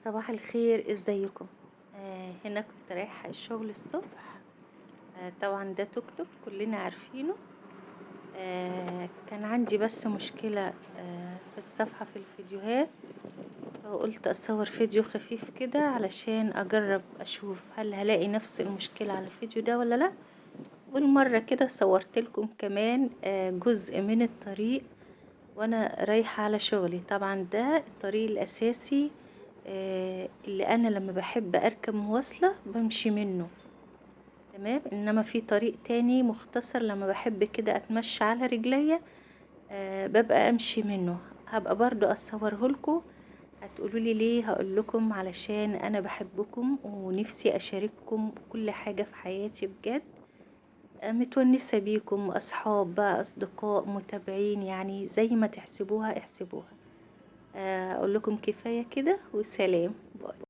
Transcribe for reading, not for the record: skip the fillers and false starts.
صباح الخير، ازيكم؟ هنا كنت رايحة الشغل الصبح. طبعا ده توك توك كلنا عارفينه. كان عندي بس مشكلة في الصفحة في الفيديوهات، فقلت اصور فيديو خفيف كده علشان اجرب اشوف هل هلاقي نفس المشكلة على الفيديو ده ولا لا. والمرة كده صورت لكم كمان جزء من الطريق وانا رايحة على شغلي. طبعا ده الطريق الاساسي اللي انا لما بحب اركب مواصلة بمشي منه. تمام، انما في طريق تاني مختصر لما بحب كده اتمشى على رجليا ببقى امشي منه. هبقى برضو اصوره لكم، هتقولوا لي ليه؟ هقول لكم علشان انا بحبكم ونفسي اشارككم كل حاجة في حياتي بجد. متونسة بيكم، اصحاب بقى، اصدقاء، متابعين، يعني زي ما تحسبوها احسبوها. اقول لكم كفاية كده، وسلام، باي.